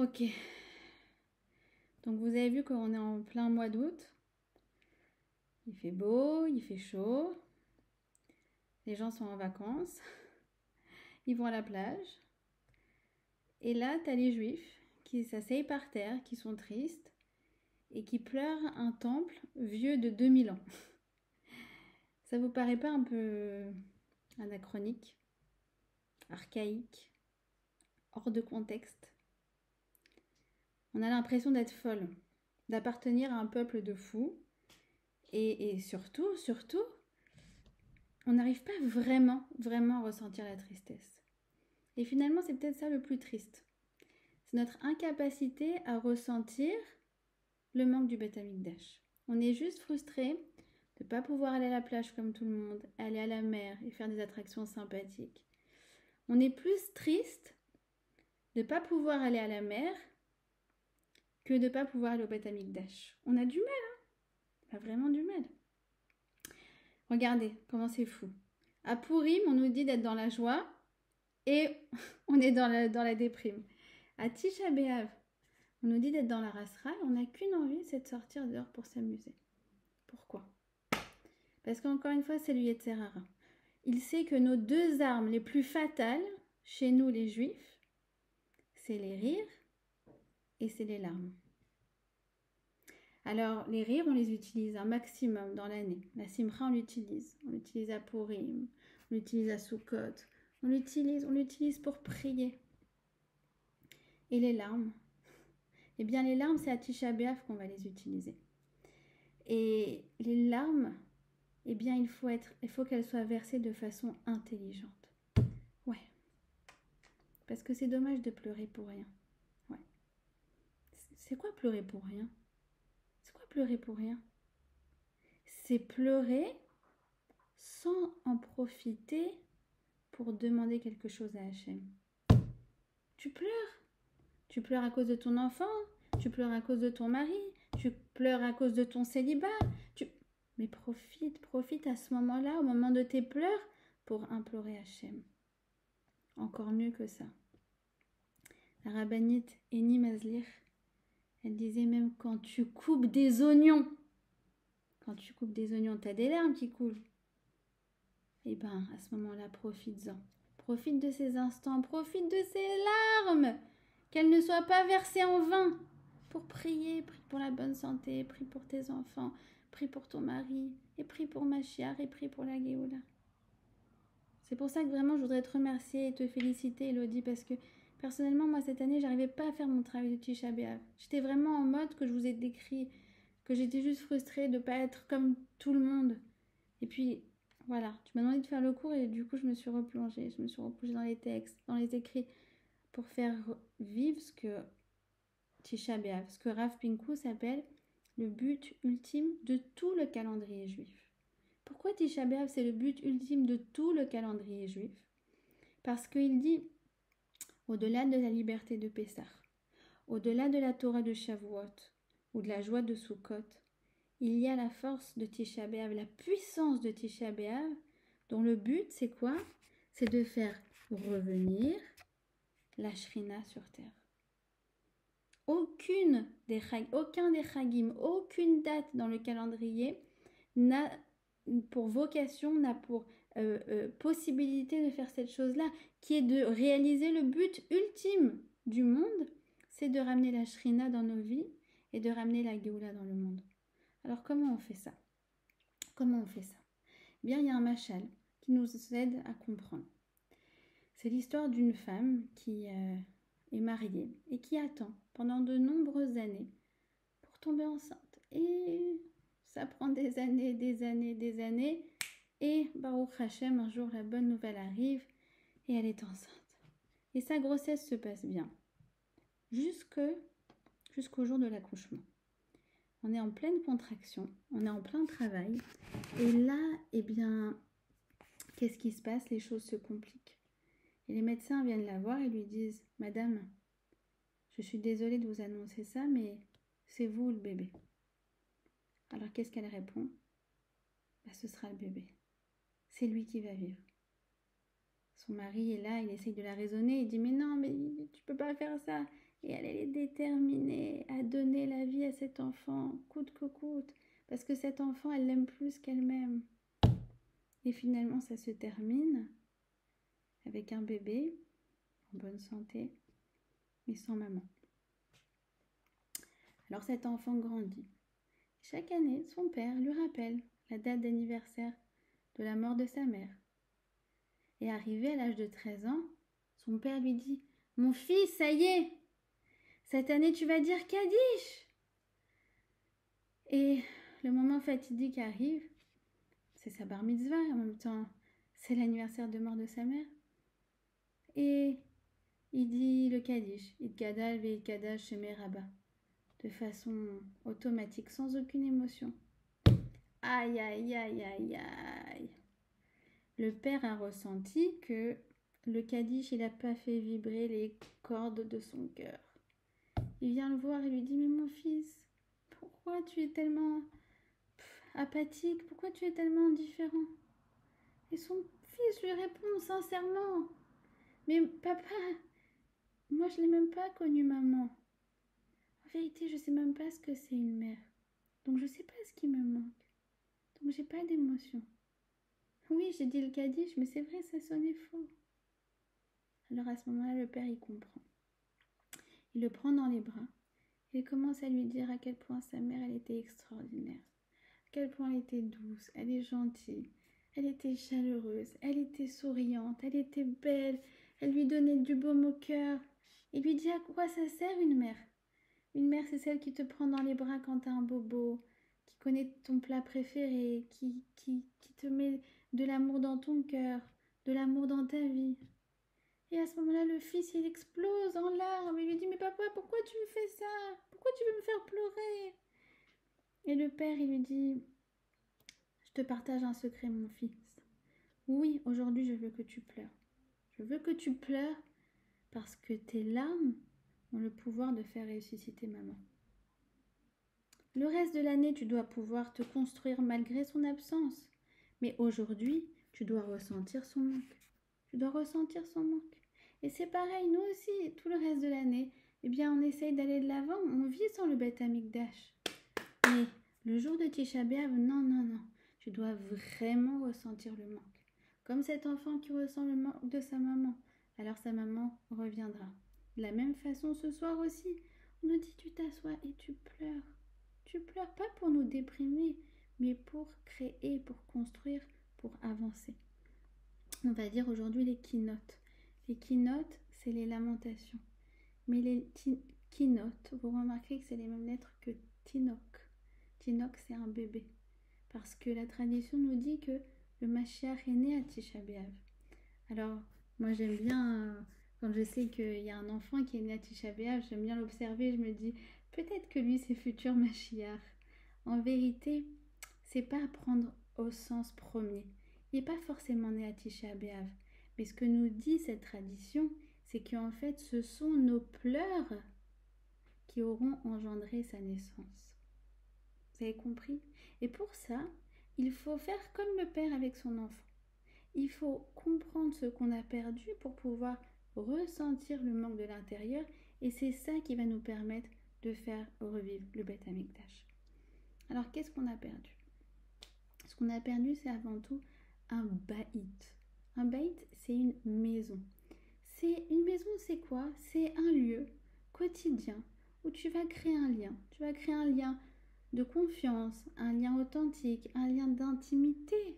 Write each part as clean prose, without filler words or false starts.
Ok. Donc vous avez vu qu'on est en plein mois d'août. Il fait beau, il fait chaud. Les gens sont en vacances. Ils vont à la plage. Et là, tu as les juifs qui s'asseyent par terre, qui sont tristes et qui pleurent un temple vieux de 2000 ans. Ça vous paraît pas un peu anachronique, archaïque, hors de contexte? On a l'impression d'être folle, d'appartenir à un peuple de fous. Et surtout, on n'arrive pas vraiment à ressentir la tristesse. Et finalement, c'est peut-être ça le plus triste. C'est notre incapacité à ressentir le manque du Beth Amikdash. On est juste frustré de ne pas pouvoir aller à la plage comme tout le monde, aller à la mer et faire des attractions sympathiques. On est plus triste de ne pas pouvoir aller à la mer que de ne pas pouvoir aller au Beth Amikdash. On a du mal, hein? On a vraiment du mal. Regardez comment c'est fou. À Purim, on nous dit d'être dans la joie et on est dans la déprime. À Tisha B'Av, on nous dit d'être dans la rasra et on n'a qu'une envie, c'est de sortir dehors pour s'amuser. Pourquoi? Parce qu'encore une fois, c'est le Yetzer Hara. Il sait que nos deux armes les plus fatales, chez nous les juifs, c'est les rires et c'est les larmes. Alors, les rires, on les utilise un maximum dans l'année. La simcha, on l'utilise. On l'utilise à Purim, on l'utilise à Sukkot. On l'utilise pour prier. Et les larmes? Eh bien, les larmes, c'est à Tisha B'Av qu'on va les utiliser. Et les larmes, eh bien, il faut qu'elles soient versées de façon intelligente. Ouais. Parce que c'est dommage de pleurer pour rien. Ouais. C'est quoi pleurer pour rien? C'est quoi pleurer pour rien? C'est pleurer sans en profiter pour demander quelque chose à Hachem. Tu pleures. Tu pleures à cause de ton enfant, tu pleures à cause de ton mari, tu pleures à cause de ton célibat. Mais profite à ce moment-là, au moment de tes pleurs, pour implorer Hachem. Encore mieux que ça. La rabbinite Eni Mazlir, elle disait même quand tu coupes des oignons, t'as des larmes qui coulent. Eh bien, à ce moment-là, profites-en. Profite de ces instants, profite de ces larmes, qu'elles ne soient pas versées en vain. Pour prier, prie pour la bonne santé, prie pour tes enfants, prie pour ton mari, et prie pour Machiar, et prie pour la Géoula. C'est pour ça que vraiment je voudrais te remercier et te féliciter, Elodie, parce que personnellement, moi cette année, j'arrivais pas à faire mon travail de Tisha B'Av. J'étais vraiment en mode que je vous ai décrit, que j'étais juste frustrée de ne pas être comme tout le monde. Et puis, voilà, tu m'as demandé de faire le cours et du coup, je me suis replongée dans les textes, dans les écrits, pour faire vivre ce que Tisha B'Av, ce que Rav Pinku s'appelle le but ultime de tout le calendrier juif. Pourquoi Tisha B'Av, c'est le but ultime de tout le calendrier juif? Parce qu'il dit, au-delà de la liberté de Pessah, au-delà de la Torah de Shavuot ou de la joie de Sukkot, il y a la force de Tisha B'Av, la puissance de Tisha B'Av, dont le but, c'est quoi? C'est de faire revenir la Shrina sur terre. Aucun des Chagim, aucune date dans le calendrier n'a pour vocation, n'a pour possibilité de faire cette chose-là, qui est de réaliser le but ultime du monde, c'est de ramener la Shrina dans nos vies et de ramener la Géoula dans le monde. Alors comment on fait ça? Eh bien, il y a un machal qui nous aide à comprendre. C'est l'histoire d'une femme qui est mariée et qui attend pendant de nombreuses années pour tomber enceinte. Et ça prend des années. Et Baruch Hashem, un jour, la bonne nouvelle arrive et elle est enceinte. Et sa grossesse se passe bien jusqu'au jour de l'accouchement. On est en pleine contraction, on est en plein travail. Et là, eh bien, qu'est-ce qui se passe? Les choses se compliquent. Et les médecins viennent la voir et lui disent « Madame, je suis désolée de vous annoncer ça, mais c'est vous le bébé. » Alors qu'est-ce qu'elle répond? Ce sera le bébé. C'est lui qui va vivre. Son mari est là, il essaye de la raisonner, il dit mais non, mais tu peux pas faire ça. Et elle est déterminée à donner la vie à cet enfant, coûte que coûte, parce que cet enfant, elle l'aime plus qu'elle-même. Et finalement, ça se termine avec un bébé en bonne santé, mais sans maman. Alors cet enfant grandit. Chaque année, son père lui rappelle la date d'anniversaire de la mort de sa mère. Et arrivé à l'âge de 13 ans, son père lui dit « Mon fils, ça y est, cette année tu vas dire Kaddish !» Et le moment fatidique arrive, c'est sa bar mitzvah, en même temps c'est l'anniversaire de mort de sa mère. Et il dit le Kaddish, Itgadal ve'itgadal shemei Rabba, de façon automatique, sans aucune émotion. Aïe, aïe, aïe, aïe, aïe. Le père a ressenti que le Kaddish, il n'a pas fait vibrer les cordes de son cœur. Il vient le voir et lui dit « Mais mon fils, pourquoi tu es tellement apathique? Pourquoi tu es tellement indifférent ?» Et son fils lui répond sincèrement « Mais papa, moi je ne l'ai même pas connue maman. En vérité, je ne sais même pas ce que c'est une mère. Donc je ne sais pas ce qui me manque. Donc j'ai pas d'émotion. Oui, j'ai dit le Kaddish, mais c'est vrai, ça sonnait faux. » Alors à ce moment-là, le père, il comprend. Il le prend dans les bras. Il commence à lui dire à quel point sa mère, elle était extraordinaire. À quel point elle était douce, elle est gentille, elle était chaleureuse, elle était souriante, elle était belle, elle lui donnait du baume au cœur. Il lui dit à quoi ça sert une mère? Une mère, c'est celle qui te prend dans les bras quand t'as un bobo, qui connaît ton plat préféré, qui te met de l'amour dans ton cœur, de l'amour dans ta vie. Et à ce moment-là, le fils, il explose en larmes. Il lui dit « Mais papa, pourquoi tu me fais ça? Pourquoi tu veux me faire pleurer ?» Et le père, il lui dit « Je te partage un secret, mon fils. Oui, aujourd'hui, je veux que tu pleures. Je veux que tu pleures parce que tes larmes ont le pouvoir de faire ressusciter maman. Le reste de l'année, tu dois pouvoir te construire malgré son absence. Mais aujourd'hui, tu dois ressentir son manque. Tu dois ressentir son manque. Et c'est pareil, nous aussi, tout le reste de l'année, eh bien, on essaye d'aller de l'avant, on vit sans le Beth Amikdash. Mais le jour de Tisha B'Av, non, non, non, tu dois vraiment ressentir le manque. Comme cet enfant qui ressent le manque de sa maman, alors sa maman reviendra. De la même façon, ce soir aussi, on nous dit tu t'assois et tu pleures. Tu pleures pas pour nous déprimer, mais pour créer, pour construire, pour avancer. On va dire aujourd'hui les keynotes. Les keynotes, c'est les lamentations. Mais les keynotes, vous remarquez que c'est les mêmes lettres que Tinok. Tinok, c'est un bébé. Parce que la tradition nous dit que le Mashiach est né à Tisha B'Av. Alors, moi j'aime bien, quand je sais qu'il y a un enfant qui est né à Tisha B'Av, j'aime bien l'observer, je me dis, peut-être que lui c'est futur Mashiach. En vérité, c'est pas à prendre au sens premier. Il n'est pas forcément né à Tisha B'Av. Mais ce que nous dit cette tradition, c'est qu'en fait, ce sont nos pleurs qui auront engendré sa naissance. Vous avez compris? Et pour ça, il faut faire comme le père avec son enfant. Il faut comprendre ce qu'on a perdu pour pouvoir ressentir le manque de l'intérieur. Et c'est ça qui va nous permettre de faire revivre le Beth Amikdash. Alors, qu'est-ce qu'on a perdu? Ce qu'on a perdu, c'est avant tout un baït. Un baït, c'est une maison. Une maison, c'est quoi? C'est un lieu quotidien où tu vas créer un lien. Tu vas créer un lien de confiance, un lien authentique, un lien d'intimité.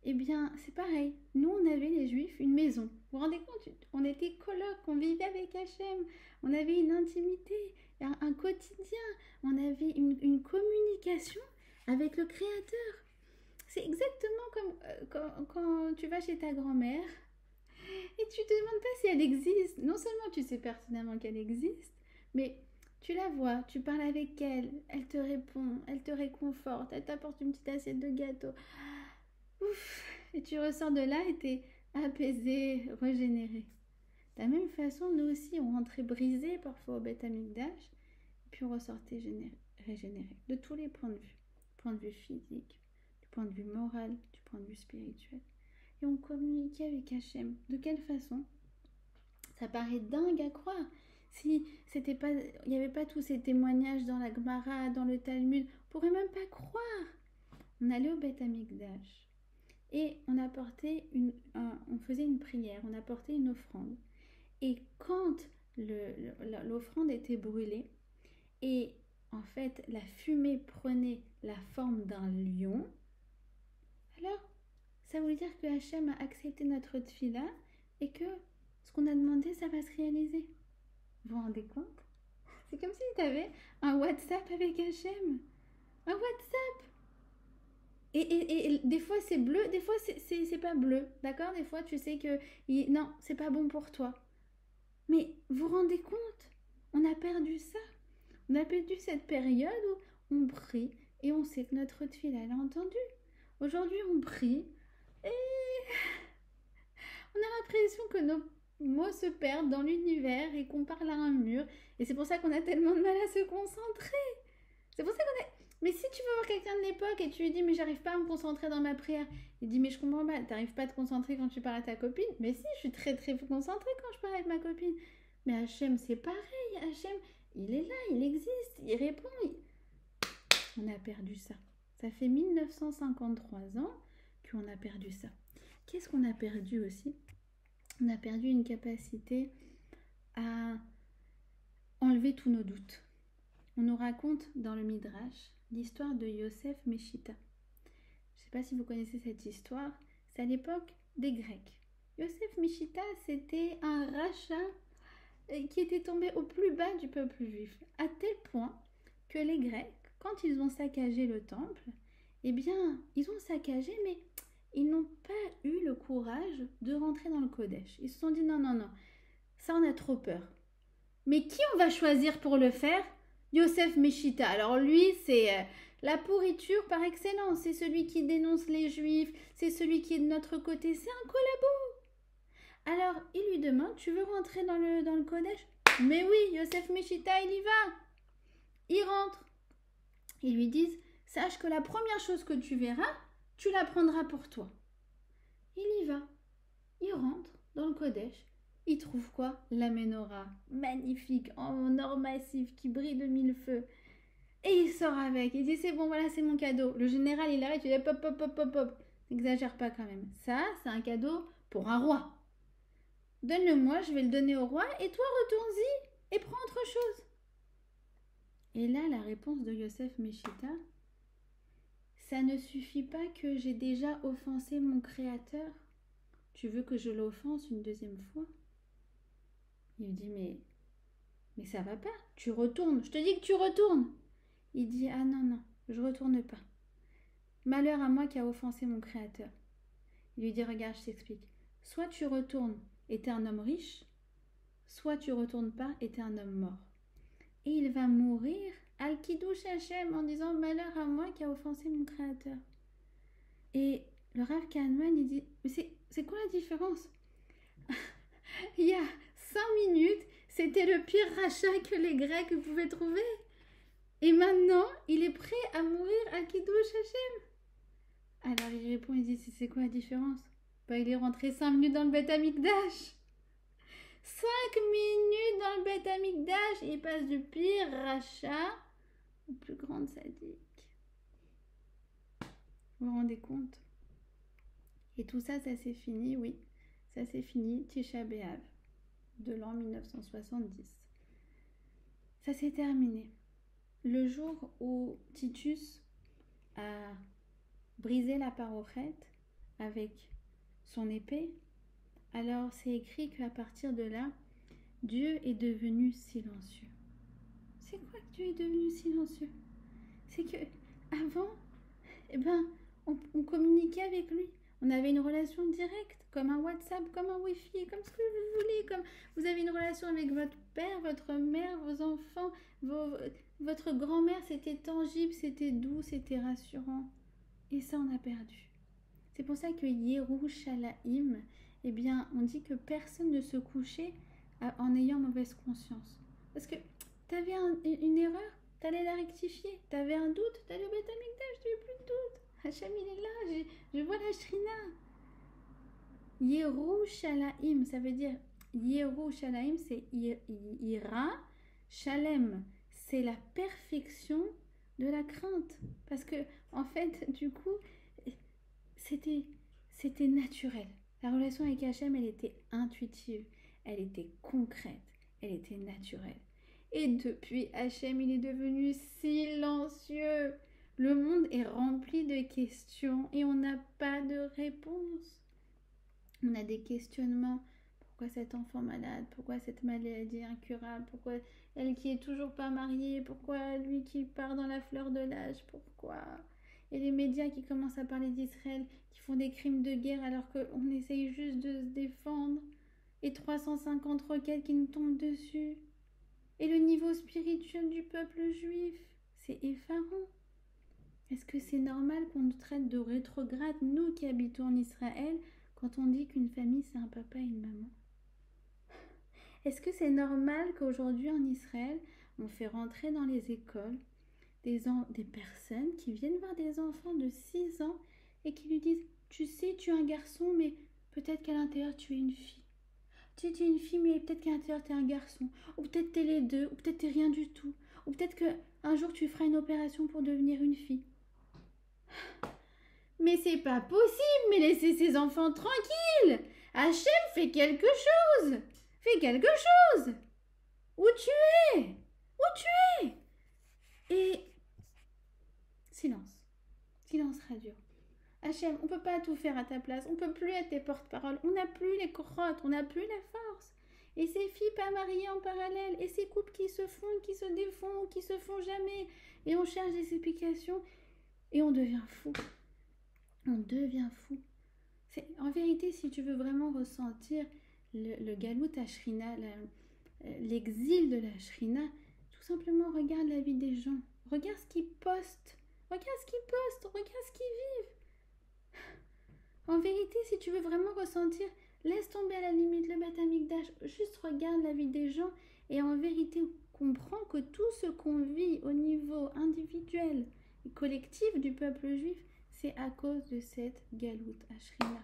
Eh bien, c'est pareil. Nous, on avait, les Juifs, une maison. Vous vous rendez compte? On était colocs, on vivait avec Hachem. On avait une intimité, un quotidien. On avait une communication avec le Créateur. C'est exactement comme quand tu vas chez ta grand-mère et tu te demandes pas si elle existe. Non seulement tu sais personnellement qu'elle existe, mais tu la vois, tu parles avec elle, elle te répond, elle te réconforte, elle t'apporte une petite assiette de gâteau. Ouf, et tu ressors de là et t'es apaisé, régénéré. De la même façon, nous aussi, on rentrait brisés parfois au Beth Amikdash, et puis on ressortait régénéré, de tous les points de vue. Du point de vue physique, du point de vue moral, du point de vue spirituel. et on communiquait avec Hachem. De quelle façon? Ça paraît dingue à croire. Si c'était pas, il n'y avait pas tous ces témoignages dans la Gemara, dans le Talmud, on pourrait même pas croire. On allait au Beth Amikdash et on apportait on faisait une prière, on apportait une offrande. Et quand l'offrande était brûlée et en fait la fumée prenait la forme d'un lion, alors ça voulait dire que Hachem a accepté notre tfila et que ce qu'on a demandé, ça va se réaliser. Vous vous rendez compte? C'est comme si tu avais un WhatsApp avec Hachem. Un WhatsApp. Et des fois c'est bleu, des fois c'est pas bleu. D'accord? Des fois tu sais que non, c'est pas bon pour toi. Mais vous vous rendez compte? On a perdu ça. On a perdu cette période où on prie et on sait que notre tfila, elle a entendu. Aujourd'hui on prie et on a l'impression que nos mots se perdent dans l'univers et qu'on parle à un mur. Et c'est pour ça qu'on a tellement de mal à se concentrer. C'est pour ça qu'on est... Mais si tu veux voir quelqu'un de l'époque et tu lui dis mais j'arrive pas à me concentrer dans ma prière, il dit mais je comprends pas, t'arrives pas à te concentrer quand tu parles à ta copine? Mais si, je suis très très concentrée quand je parle avec ma copine. Mais Hachem c'est pareil, Hachem il est là, il existe, il répond. On a perdu ça. Ça fait 1953 ans qu'on a perdu ça. Qu'est-ce qu'on a perdu aussi? On a perdu une capacité à enlever tous nos doutes. On nous raconte dans le Midrash l'histoire de Yosef Meshita. Je ne sais pas si vous connaissez cette histoire. C'est à l'époque des Grecs. Yosef Meshita, c'était un rachat qui était tombé au plus bas du peuple juif, à tel point que les Grecs, quand ils ont saccagé le temple, eh bien, ils ont saccagé, mais ils n'ont pas eu le courage de rentrer dans le Kodesh. Ils se sont dit non, non, non, ça on a trop peur. Mais qui on va choisir pour le faire? Yosef Meshita. Alors lui, c'est la pourriture par excellence. C'est celui qui dénonce les Juifs. C'est celui qui est de notre côté. C'est un collabo. Alors, il lui demande, tu veux rentrer dans le Kodesh? Mais oui, Yosef Meshita, il y va. Il rentre. Ils lui disent, sache que la première chose que tu verras, tu la prendras pour toi. Il y va. Il rentre dans le Kodesh. Il trouve quoi? La menorah, magnifique, en or massif, qui brille de mille feux. Et il sort avec. Il dit, c'est bon, voilà, c'est mon cadeau. Le général, il arrête, il dit, pop, pop, pop, pop, pop. N'exagère pas quand même. Ça, c'est un cadeau pour un roi. Donne-le-moi, je vais le donner au roi, et toi, retourne-y et prends autre chose. Et là, la réponse de Yosef Meshita, ça ne suffit pas que j'ai déjà offensé mon créateur. Tu veux que je l'offense une deuxième fois? Il dit, mais ça va pas, tu retournes, je te dis que tu retournes. Il dit, ah non, non, je retourne pas. Malheur à moi qui a offensé mon créateur. Il lui dit, regarde, je t'explique. Soit tu retournes et t'es un homme riche, soit tu retournes pas et t'es un homme mort. Et il va mourir al-Kiddush Hashem en disant, malheur à moi qui a offensé mon créateur. Et le Rav Kahneman, il dit, mais c'est quoi la différence? Il y a 5 minutes, c'était le pire rachat que les Grecs pouvaient trouver. Et maintenant, il est prêt à mourir à Kiddush Hashem. Alors il répond, il dit, c'est quoi la différence? Bah, il est rentré 5 minutes dans le Beth Amikdash. 5 minutes dans le Beth Amikdash, il passe du pire rachat au plus grand sadique. Vous vous rendez compte? Et tout ça, ça s'est fini, oui. Ça s'est fini, Tisha B'Av, de l'an 1970. Ça s'est terminé. Le jour où Titus a brisé la parochette avec son épée, alors c'est écrit qu'à partir de là, Dieu est devenu silencieux. C'est quoi que Dieu est devenu silencieux? C'est que avant, eh ben, on communiquait avec lui. On avait une relation directe, comme un WhatsApp, comme un Wi-Fi, comme ce que vous voulez. Comme vous avez une relation avec votre père, votre mère, vos enfants, votre grand-mère. C'était tangible, c'était doux, c'était rassurant. Et ça, on a perdu. C'est pour ça que Yerushalayim, eh bien, on dit que personne ne se couchait en ayant mauvaise conscience. Parce que tu avais une erreur, tu allais la rectifier. Tu avais un doute, tu allais au Beth Amikdash, tu n'avais plus de doute. Hachem, il est là, je vois la Shrina. Yerushalayim, ça veut dire Yerushalayim, c'est Ira, Shalem, c'est la perfection de la crainte. Parce que, en fait, du coup, c'était naturel. La relation avec Hachem, elle était intuitive, elle était concrète, elle était naturelle. Et depuis, Hachem, il est devenu silencieux. Le monde est rempli de questions et on n'a pas de réponse. On a des questionnements. Pourquoi cet enfant malade? Pourquoi cette maladie incurable? Pourquoi elle qui est toujours pas mariée? Pourquoi lui qui part dans la fleur de l'âge? Pourquoi? Et les médias qui commencent à parler d'Israël, qui font des crimes de guerre alors qu'on essaye juste de se défendre. Et 350 roquettes qui nous tombent dessus. Et le niveau spirituel du peuple juif, c'est effarant. Est-ce que c'est normal qu'on nous traite de rétrogrades, nous qui habitons en Israël, quand on dit qu'une famille c'est un papa et une maman? Est-ce que c'est normal qu'aujourd'hui en Israël, on fait rentrer dans les écoles des personnes qui viennent voir des enfants de 6 ans et qui lui disent « Tu sais, tu es un garçon, mais peut-être qu'à l'intérieur tu es une fille. Tu es une fille, mais peut-être qu'à l'intérieur tu es un garçon. Ou peut-être tu es les deux, ou peut-être tu es rien du tout. Ou peut-être qu'un jour tu feras une opération pour devenir une fille. » Mais c'est pas possible, mais laissez ces enfants tranquilles. Hachem fait quelque chose. Fais quelque chose. Où tu es? Où tu es? Et silence. Silence radio. Hachem, on peut pas tout faire à ta place. On peut plus être tes porte-parole. On n'a plus les crottes. On n'a plus la force. Et ces filles pas mariées en parallèle. Et ces couples qui se fondent, qui se défont, qui se font jamais. Et on cherche des explications. Et on devient fou. On devient fou. En vérité, si tu veux vraiment ressentir le galout à Shrina, l'exil de la Shrina, tout simplement regarde la vie des gens. Regarde ce qu'ils postent. Regarde ce qu'ils postent. Regarde ce qu'ils vivent. En vérité, si tu veux vraiment ressentir, laisse tomber à la limite le Beth Amikdash. Juste regarde la vie des gens et en vérité, comprends que tout ce qu'on vit au niveau individuel et collectif du peuple juif, c'est à cause de cette galoute à Shrina.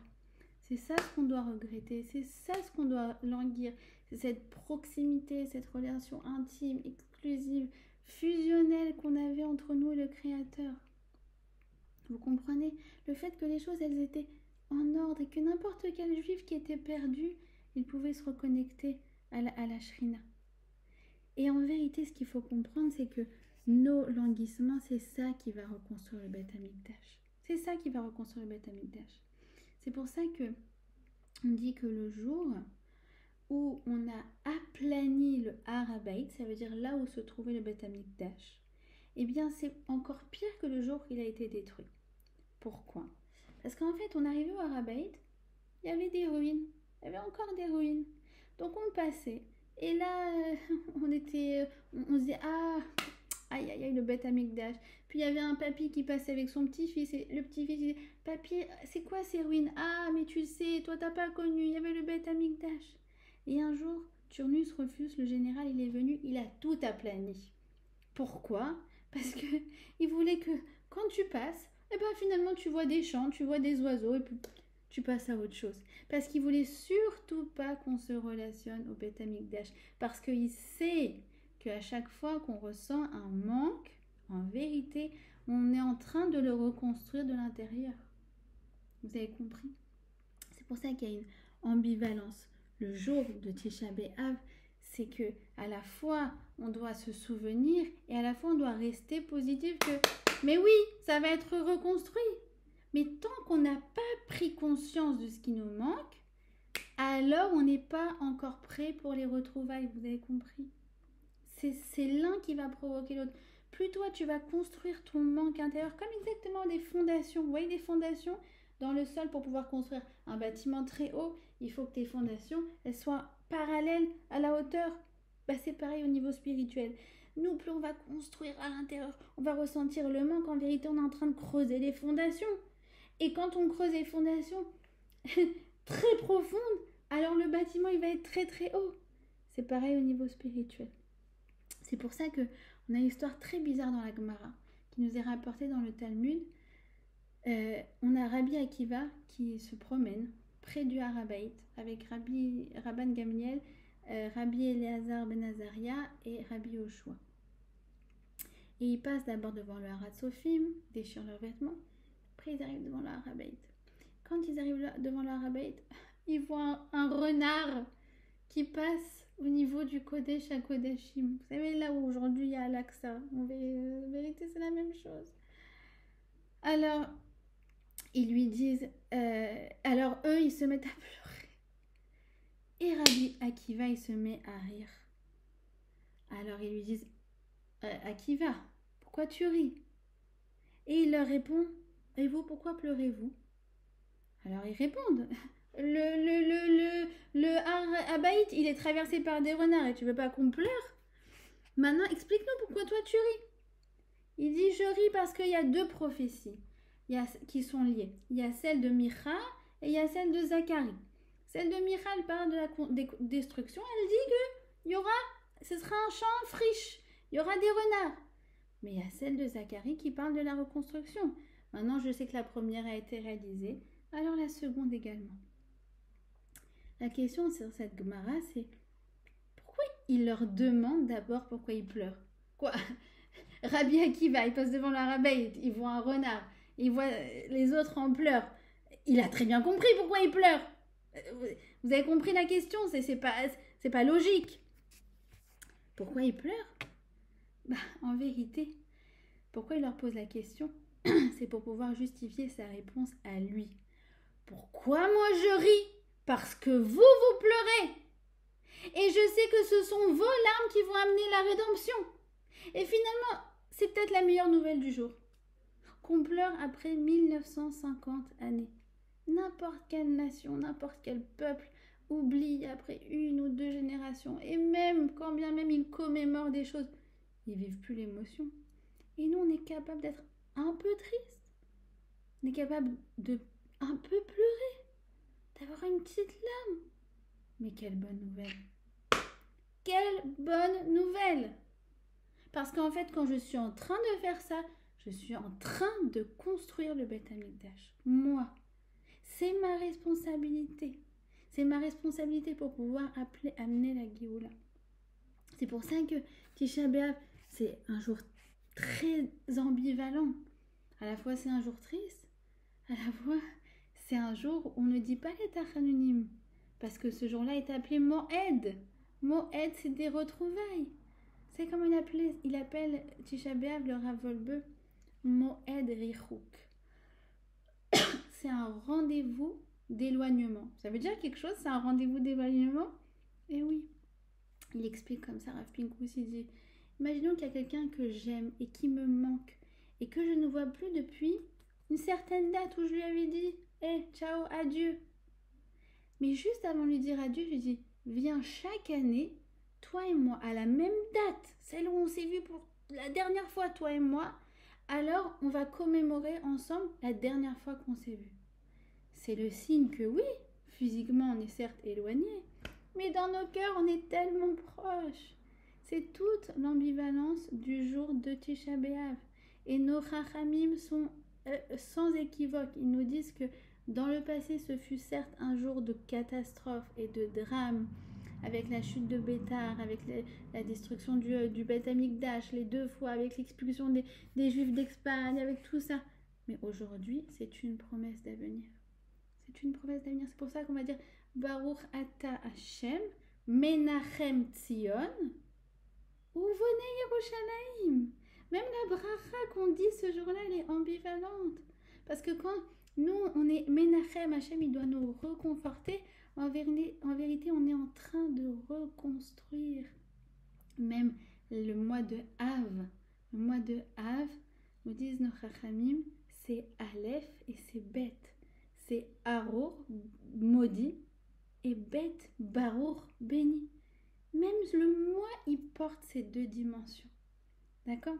C'est ça ce qu'on doit regretter, c'est ça ce qu'on doit languir, c'est cette proximité, cette relation intime, exclusive, fusionnelle qu'on avait entre nous et le Créateur. Vous comprenez? Le fait que les choses, elles étaient en ordre et que n'importe quel juif qui était perdu, il pouvait se reconnecter à la Shrina. Et en vérité, ce qu'il faut comprendre, c'est que nos languissements, c'est ça qui va reconstruire le Beth Amikdash. C'est ça qui va reconstruire le Beth Amikdash. C'est pour ça que on dit que le jour où on a aplani le Har HaBayit, ça veut dire là où se trouvait le Beth Amikdash, eh bien c'est encore pire que le jour où il a été détruit. Pourquoi? Parce qu'en fait, on arrivait au Har HaBayit, il y avait des ruines, il y avait encore des ruines. Donc on passait, et là, on se disait, ah, aïe, aïe, aïe, le Beth Amikdash. Puis il y avait un papy qui passait avec son petit-fils, et le petit-fils disait, papy, c'est quoi ces ruines? Ah, mais tu sais, toi t'as pas connu, il y avait le Beth Amikdash. Et un jour, Turnus Rufus, le général, il est venu, il a tout aplani. Pourquoi? Parce que il voulait que quand tu passes, eh ben finalement tu vois des champs, tu vois des oiseaux, et puis tu passes à autre chose. Parce qu'il voulait surtout pas qu'on se relationne au Beth Amikdash. Parce qu'il sait qu'à chaque fois qu'on ressent un manque, en vérité, on est en train de le reconstruire de l'intérieur. Vous avez compris? C'est pour ça qu'il y a une ambivalence. Le jour de Tisha B'Av, c'est que à la fois on doit se souvenir et à la fois on doit rester positif que mais oui, ça va être reconstruit. Mais tant qu'on n'a pas pris conscience de ce qui nous manque, alors on n'est pas encore prêt pour les retrouvailles. Vous avez compris? C'est l'un qui va provoquer l'autre. Plus toi tu vas construire ton manque intérieur, comme exactement des fondations. Vous voyez des fondations dans le sol pour pouvoir construire un bâtiment très haut, il faut que tes fondations elles soient parallèles à la hauteur. C'est pareil au niveau spirituel. Nous, plus on va construire à l'intérieur, on va ressentir le manque. En vérité, on est en train de creuser les fondations. Et quand on creuse les fondations très profondes, alors le bâtiment il va être très très haut. C'est pareil au niveau spirituel. C'est pour ça qu'on a une histoire très bizarre dans la Gemara qui nous est rapportée dans le Talmud. On a Rabbi Akiva qui se promène près du Harabaït, avec Rabban Gamliel, Rabbi Eliezer ben Azaria et Rabbi Yoshua. Et ils passent d'abord devant le Harat Sophim, déchirent leurs vêtements, après ils arrivent devant le Harabaït. Quand ils arrivent devant le Harabaït, ils voient un renard qui passe au niveau du Kodesh à Kodashim. Vous savez, là où aujourd'hui il y a Al-Aqsa, en vérité c'est la même chose. Alors, ils lui disent, alors eux ils se mettent à pleurer. Et Rabbi Akiva il se met à rire. Alors ils lui disent, Akiva, pourquoi tu ris? Et il leur répond, et vous, pourquoi pleurez-vous? Alors ils répondent, le Habaït, il est traversé par des renards et tu veux pas qu'on pleure? Maintenant, explique-nous pourquoi toi tu ris. Il dit, je ris parce qu'il y a deux prophéties qui sont liées. Il y a celle de Micha et il y a celle de Zacharie. Celle de Micha, elle parle de la destruction. Elle dit que ce sera un champ friche. Il y aura des renards. Mais il y a celle de Zacharie qui parle de la reconstruction. Maintenant, je sais que la première a été réalisée. Alors la seconde également. La question sur cette Gemara, c'est pourquoi il leur demande d'abord pourquoi ils pleurent? Quoi? Rabbi Akiva, il passe devant la Harabaït, il voit un renard, il voit les autres en pleurs. Il a très bien compris pourquoi il pleure. Vous avez compris la question? C'est pas logique. Pourquoi il pleure? En vérité, pourquoi il leur pose la question? C'est pour pouvoir justifier sa réponse à lui. Pourquoi moi je ris? Parce que vous pleurez. Et je sais que ce sont vos larmes qui vont amener la rédemption. Et finalement, c'est peut-être la meilleure nouvelle du jour. Qu'on pleure après 1950 années. N'importe quelle nation, n'importe quel peuple oublie après une ou deux générations. Et même, quand bien même ils commémorent des choses, ils vivent plus l'émotion. Et nous, on est capable d'être un peu triste. On est capable de un peu pleurer. D'avoir une petite larme. Mais quelle bonne nouvelle. Quelle bonne nouvelle. Parce qu'en fait, quand je suis en train de faire ça, je suis en train de construire le Beth Amikdash. Moi. C'est ma responsabilité. C'est ma responsabilité pour pouvoir amener la Géoula. C'est pour ça que Tisha B'Av, c'est un jour très ambivalent. À la fois, c'est un jour triste. À la fois, c'est un jour où on ne dit pas les Tachanunim. Parce que ce jour-là est appelé Moed. Moed, c'est des retrouvailles. C'est comme il appelle Tisha B'Av, le Rav Wolbe, Moed Richouk. C'est un rendez-vous d'éloignement. Ça veut dire quelque chose, c'est un rendez-vous d'éloignement? Eh oui. Il explique comme ça, Rav Pinkus, il dit, imaginons qu'il y a quelqu'un que j'aime et qui me manque et que je ne vois plus depuis une certaine date où je lui avais dit « ciao, adieu ». Mais juste avant de lui dire adieu, je lui dis « viens chaque année, toi et moi, à la même date, celle où on s'est vu pour la dernière fois, toi et moi, alors on va commémorer ensemble la dernière fois qu'on s'est vu. » C'est le signe que oui, physiquement on est certes éloignés, mais dans nos cœurs on est tellement proches. C'est toute l'ambivalence du jour de Tisha B'Av. Et nos chachamim sont sans équivoque. Ils nous disent que dans le passé, ce fut certes un jour de catastrophe et de drame, avec la chute de Bétar, avec la destruction du Beth Amikdash, les 2 fois, avec l'expulsion des Juifs d'Espagne, avec tout ça. Mais aujourd'hui, c'est une promesse d'avenir. C'est une promesse d'avenir. C'est pour ça qu'on va dire Baruch Ata Hashem, Menachem Tzion, Uvone Yerushalayim. Même la bracha qu'on dit ce jour-là, elle est ambivalente. Parce que quand nous, on est Menachem, Hashem, il doit nous reconforter. En vérité, on est en train de reconstruire. Même le mois de Av. Le mois de Av, nous disent nos chachamim, c'est Aleph et c'est Bet. C'est Arour, maudit, et Bet, Barour, béni. Même le mois, il porte ces 2 dimensions. D'accord?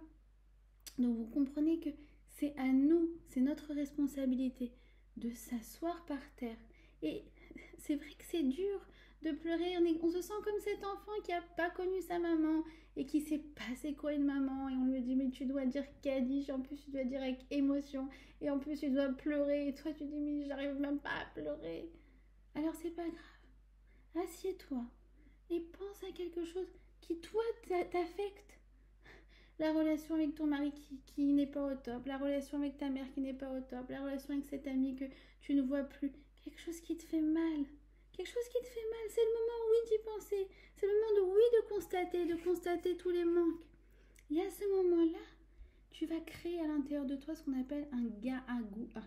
Donc vous comprenez que c'est à nous, c'est notre responsabilité de s'asseoir par terre. Et c'est vrai que c'est dur de pleurer. On se sent comme cet enfant qui n'a pas connu sa maman et qui sait pas c'est quoi une maman. Et on lui dit mais tu dois dire Kaddish, en plus tu dois dire avec émotion. Et en plus tu dois pleurer. Et toi tu dis mais j'arrive même pas à pleurer. Alors c'est pas grave. Assieds-toi et pense à quelque chose qui, toi, t'affecte. La relation avec ton mari qui n'est pas au top, la relation avec ta mère qui n'est pas au top, la relation avec cette amie que tu ne vois plus, quelque chose qui te fait mal. Quelque chose qui te fait mal, c'est le moment, oui, d'y penser. C'est le moment de, oui, de constater tous les manques. Et à ce moment-là, tu vas créer à l'intérieur de toi ce qu'on appelle un ga'agua.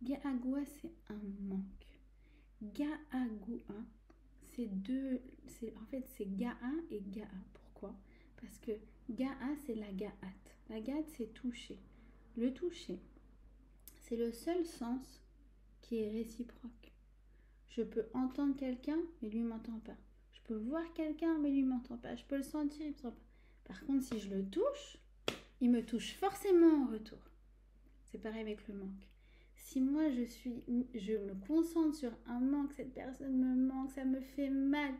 Ga'agua, c'est un manque. Ga'agua, en fait, c'est ga'a et ga'a. Pourquoi? Parce que ga'a, c'est la ga'at. La ga'at, c'est toucher. Le toucher, c'est le seul sens qui est réciproque. Je peux entendre quelqu'un, mais lui ne m'entend pas. Je peux voir quelqu'un, mais lui ne m'entend pas. Je peux le sentir, il ne me sent pas. Par contre, si je le touche, il me touche forcément en retour. C'est pareil avec le manque. Si moi je me concentre sur un manque, cette personne me manque, ça me fait mal,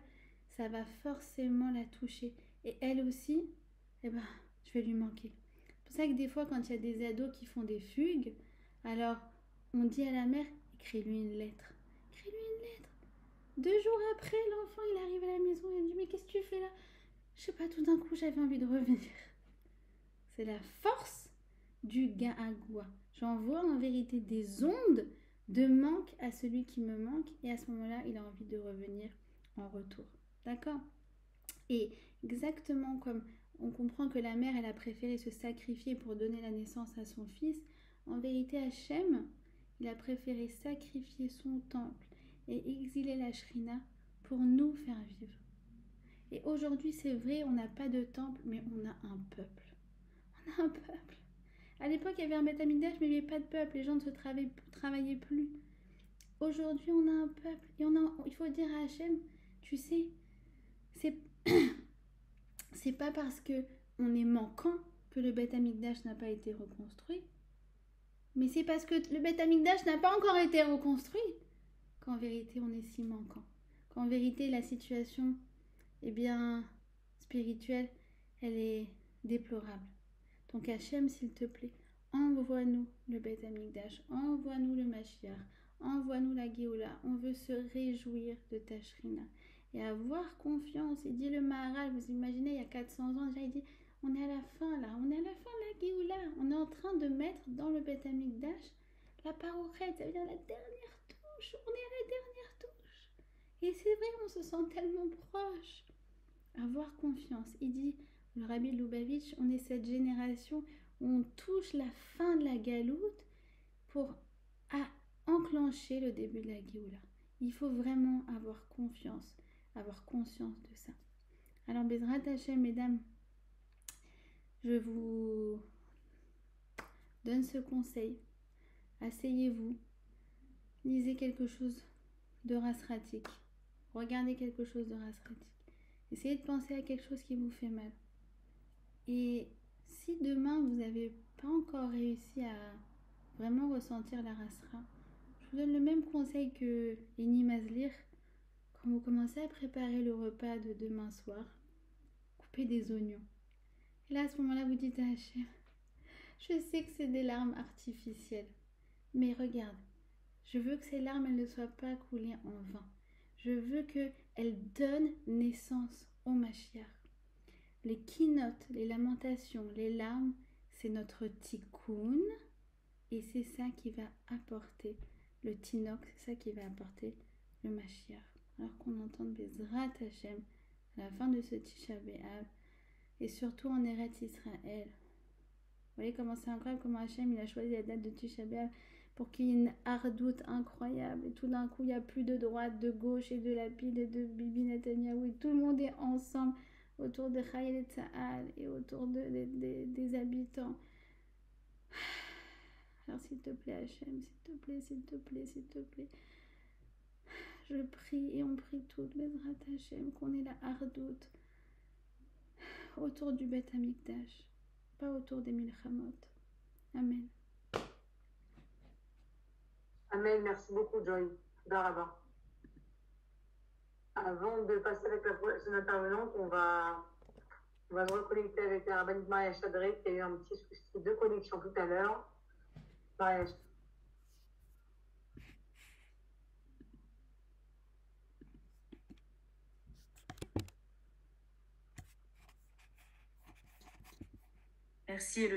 ça va forcément la toucher. Et elle aussi, je vais lui manquer. C'est pour ça que des fois, quand il y a des ados qui font des fugues, alors on dit à la mère, écris-lui une lettre. Écris-lui une lettre. 2 jours après, l'enfant, il arrive à la maison et il dit, mais qu'est-ce que tu fais là? Je sais pas, tout d'un coup, j'avais envie de revenir. C'est la force du ga'agua. J'envoie en vérité des ondes de manque à celui qui me manque et à ce moment-là, il a envie de revenir en retour. D'accord? Et exactement comme on comprend que la mère, elle a préféré se sacrifier pour donner la naissance à son fils, en vérité, Hachem, il a préféré sacrifier son temple et exiler la Shrina pour nous faire vivre. Et aujourd'hui, c'est vrai, on n'a pas de temple, mais on a un peuple. On a un peuple. À l'époque, il y avait un Beth Amikdash, mais il n'y avait pas de peuple. Les gens ne se travaillaient plus. Aujourd'hui, on a un peuple. Et il faut dire à Hachem, tu sais, c'est pas parce que on est manquant que le Beth Amikdash n'a pas été reconstruit. Mais c'est parce que le Beth Amikdash n'a pas encore été reconstruit qu'en vérité, on est si manquant. Qu'en vérité, la situation, spirituelle, elle est déplorable. Donc Hachem, s'il te plaît, envoie-nous le Beth Amikdash, envoie-nous le Mashiach, envoie-nous la Géoula. On veut se réjouir de ta Shrina et avoir confiance. Il dit le Maharal, vous imaginez, il y a 400 ans déjà, il dit, on est à la fin là, on est à la fin de la Géoula. On est en train de mettre dans le Beth Amikdash la parochet, ça veut dire la dernière touche. On est à la dernière touche. Et c'est vrai, on se sent tellement proche. Avoir confiance. Il dit, le Rabbi Lubavitch, on est cette génération où on touche la fin de la galoute pour enclencher le début de la Géoula. Il faut vraiment avoir confiance, avoir conscience de ça. Alors, Bezrat Hachem, mesdames, je vous donne ce conseil. Asseyez-vous, lisez quelque chose de rasratique, regardez quelque chose de rasratique. Essayez de penser à quelque chose qui vous fait mal. Et si demain vous n'avez pas encore réussi à vraiment ressentir la rasra, je vous donne le même conseil que Eni Mazlir. Quand vous commencez à préparer le repas de demain soir, coupez des oignons. Et là, à ce moment-là, vous dites à Hachem, je sais que c'est des larmes artificielles, mais regarde, je veux que ces larmes, elles ne soient pas coulées en vain. Je veux qu'elles donnent naissance au Mashiach. Les keynotes, les lamentations, les larmes, c'est notre tikkun et c'est ça qui va apporter le tinok, c'est ça qui va apporter le Mashiach. Alors qu'on entend Bezrat Hachem à la fin de ce Tisha B'Av et surtout en Eretz Israël. Vous voyez comment c'est incroyable, comment Hachem il a choisi la date de Tisha B'Av pour qu'il y ait une hardoute incroyable. Et tout d'un coup, il n'y a plus de droite, de gauche et de Lapid et de Bibi Netanyahou. Et tout le monde est ensemble autour de Chayil Tzahal et autour des habitants. Alors s'il te plaît Hachem, s'il te plaît, s'il te plaît, s'il te plaît. Je prie et on prie toutes, Bezrat Hachem, qu'on ait la hardoute autour du Beth Amikdash, pas autour des Milchamot. Amen. Amen, merci beaucoup Joy. Daraba. Avant de passer avec la prochaine intervenante, on va se reconnecter avec la rabbinite Maria Chadré qui a eu un petit souci de connexion tout à l'heure. Maria. Merci, Elodie.